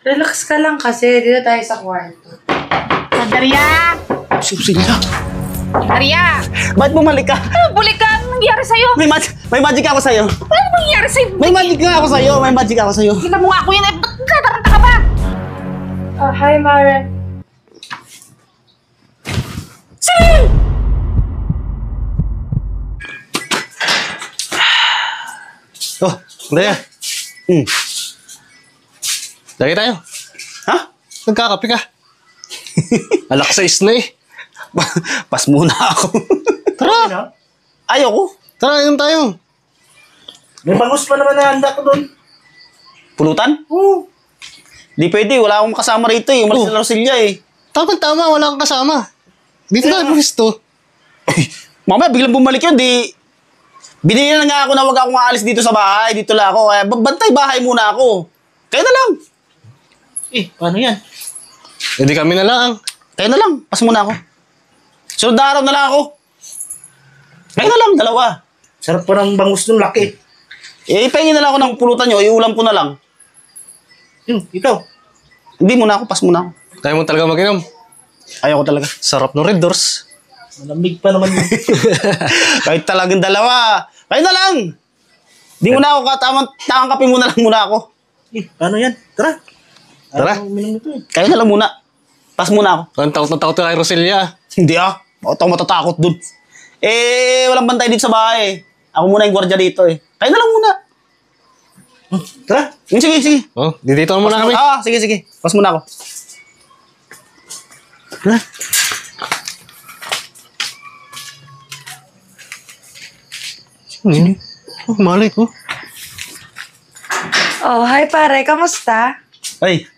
Relax ka lang kasi. Dito tayo sa kwarto. Daria! Silya! Daria! Ba't bumalik ka? Ano, balik ka? Anong nangyari sa'yo? May magic ako sa'yo. Ano nangyari sa'yo? May magic nga ako sa'yo. May magic ako sa'yo. Kita mo nga ako yun. Ba't kataranta ka ba? Hi, Maren. Sige! Oh, Daria. Lagi tayo. Ha? Nagkakape ka. Alak sa na eh. Pas muna ako. Tara! Ayoko. Tara, inom tayo. May bangus pa naman na handa ko doon. Pulutan? Oo. Di pwede. Wala akong kasama rito eh. Umalis na Rosilya eh. Tama, wala kang kasama. Dito tayo gusto. Mamaya biglang bumalik yun. Binili na nga ako na wag akong aalis dito sa bahay. Dito lang ako. Kaya bantay bahay muna ako. Kayo na lang. Paano yan? Hindi kami na lang. Kayo na lang. Pas muna ako. Sunod na araw na lang ako. Kayo na lang, dalawa. Sarap pa ng bangus nung laki. Ipahingin na lang ako ng pulutan nyo. Iulam ko na lang. Ikaw. Hindi muna ako. Pas muna ako. Kaya mo talaga mag-inom. Ayoko talaga. Sarap ng Red Doors. Malamig pa naman yun. Kahit talagang dalawa. Kayo na lang. Hindi muna ako tamang kape muna lang muna ako. Paano yan? Tara. Tara. Ayaw uminom nito eh. Kayo na lang muna. Pas muna ako. Ang takot na takot kay Roselia. Hindi Bakit ako matatakot dun? Walang bantay dito sa bahay. Ako muna yung gwardiya dito eh. Kayo na lang muna. Tara. Sige. Oh, dito na muna kami. Sige. Pas muna ako. Tara. Oh, malay ko. Oh, hi pare. Kamusta?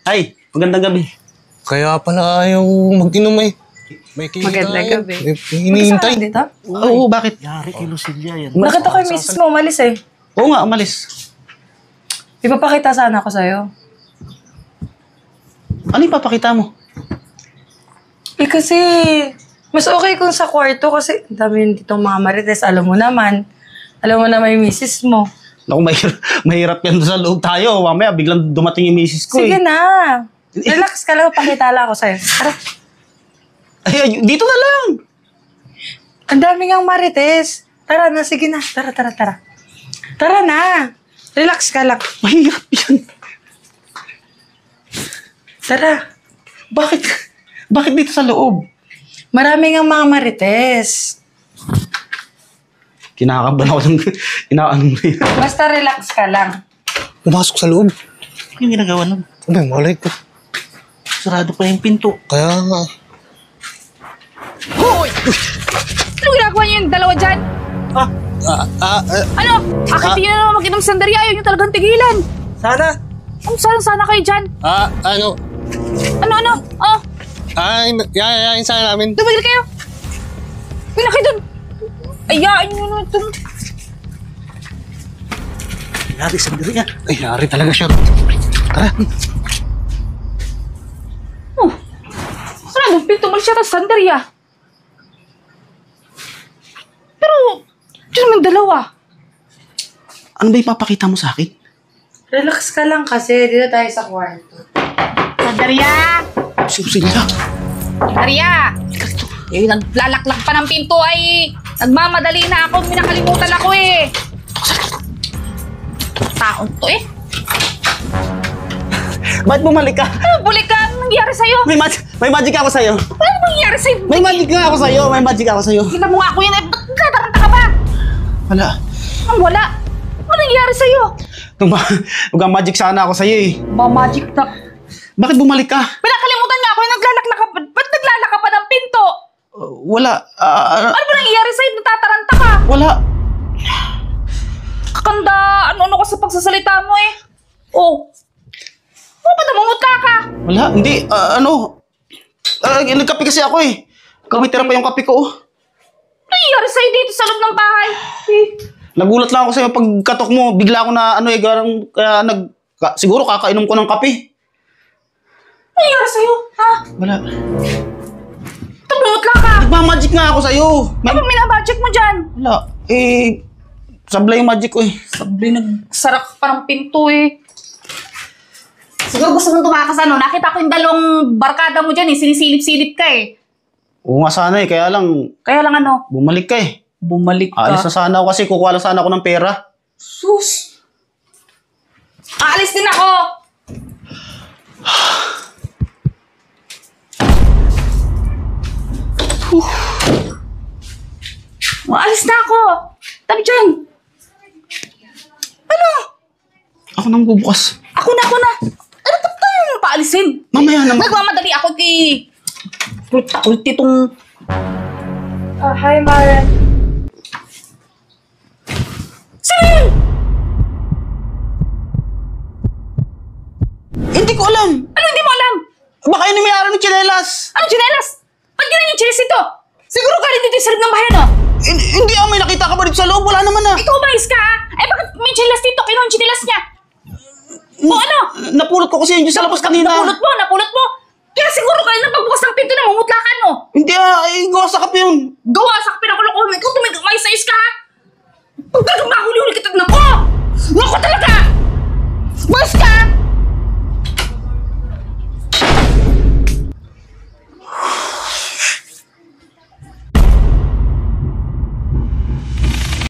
Ay, magandang gabi. Kaya pala ayaw mag-inom eh. May kita Magandang gabi. Hinihintay. Magkasama dito? Oo, bakit? Yari kay Lucilia yan. Nakita ko yung misis mo umalis eh. Oo nga, umalis. Ipapakita sana ako sa'yo. Ano yung papakita mo? Kasi mas okay kung sa kwarto kasi dami ditong mga marites. Alam mo naman yung misis mo. Naku, mahirap yan sa loob tayo. Mamaya, biglang dumating yung misis ko Sige eh. na. Relax ka lang. Pakita lang ako sa'yo. Tara. Ay, dito na lang. Ang dami ngang marites. Tara na. Sige na. Tara. Tara na. Relax ka lang. Mahirap yan. Tara. Bakit dito sa loob? Marami ngang mga marites. Kinakabahan ako ng inaano mo yun. Basta relax ka lang. Pumasok sa loob. Ano yung ginagawa nun? Ano, malay ko. Sarado pa yung pinto. Kaya nga. Hoy! Ano ginagawa niyo yung dalawa dyan? Ano? Akit niyo na naman mag-inom sa Daria. Ayaw niyo talagang tigilan. Sana. Sana kayo dyan. Ano? Ano? Oh, Yayain sana namin. tumigil kayo. Uy, na kayo dun. Ayaan niyo na ito. Yari sa diri yan. Ay, yari talaga siya. Tara. Oh, sarado pinto mo siya sa Daria. Pero, dyan naman dalawa. Ano ba ipapakita mo sa akin? Relax ka lang kasi. Dito tayo sa kwarto. Daria! Silya! Daria! Naglalaklak pa ng pinto ay nagmamadali na ako. May nakalimutan ako eh. Taon to eh. Ba't bumalik ka? Ano, balik ka? Anong nangyari sa'yo? May magic ako sa'yo. Ano nangyari sa'yo? May magic nga ako sa'yo. Kita mo nga ako yun eh. Ba't kataranta ka ba? Wala. Ang wala. Ano nangyari sa'yo? Mag-magic sana ako sa'yo eh. Magic na. Bakit bumalik ka? Pinakalimutan nga ako yung naglalak ka. Ba't naglalak ka pa ng pinto? Wala. Ano ba nangyayari sa'yo? Natataranta ka. Wala. Kakanda, ano ka sa pagsasalita mo eh. Oh. Ba't namumutla ka? Wala, hindi. Nagkape kasi ako eh. Kamitira pa yung kape ko. Ano nangyayari sa'yo dito sa loob ng bahay? Nagulat lang ako sa'yo pagkatok mo. Bigla ako na siguro kakainom ko ng kape. Ano nangyayari sa'yo? Ha? Wala. Namumutla ka. Nagmamagic nga ako sa'yo. Ano minabudget mo dyan? Wala. Sablay yung magic ko eh. Sabi, nagsarak pa ng pinto eh. Siguro gusto mong tumakas ano. Nakita ko yung dalawang barkada mo dyan eh. Sinisilip-silip ka eh. Oo nga sana eh, kaya lang Kaya lang ano, bumalik ka eh. bumalik ka. Alis na sana ako kasi kukuha lang sana ako ng pera. Sus! Aalis din ako! Aalis na ako! Tabi dyan! Ano? Ako nang bubukas. Ako na! Ano pa tayo paalisin? Mamaya naman. Nagmamadali ako kay... Kulit itong... Hi, Maren. Sino? Hindi ko alam. Ano hindi mo alam? Baka yun yung may-ari ng tsinelas. Ano chinelas? Ba't ganun yung chinelas ito? Siguro ka rin dito yung sarap ng bahay, no? Hindi may nakita ka ba dito sa loob? Wala naman ah. Ikaw umayos ka, ha? Eh, bakit may chinelas dito? Kinuha yung chinelas niya? O ano? Napulot ko kasi yun sa labas kanina. Napulot mo. Kaya siguro ka rin nagpagbukas ng pinto na mamutlakan mo. Hindi gawa sa kape yun. Gawa sa pinakulokohan mo. Ikaw umayos-ayos ka, ha? Huwag ka mahuli-huli kita na mo!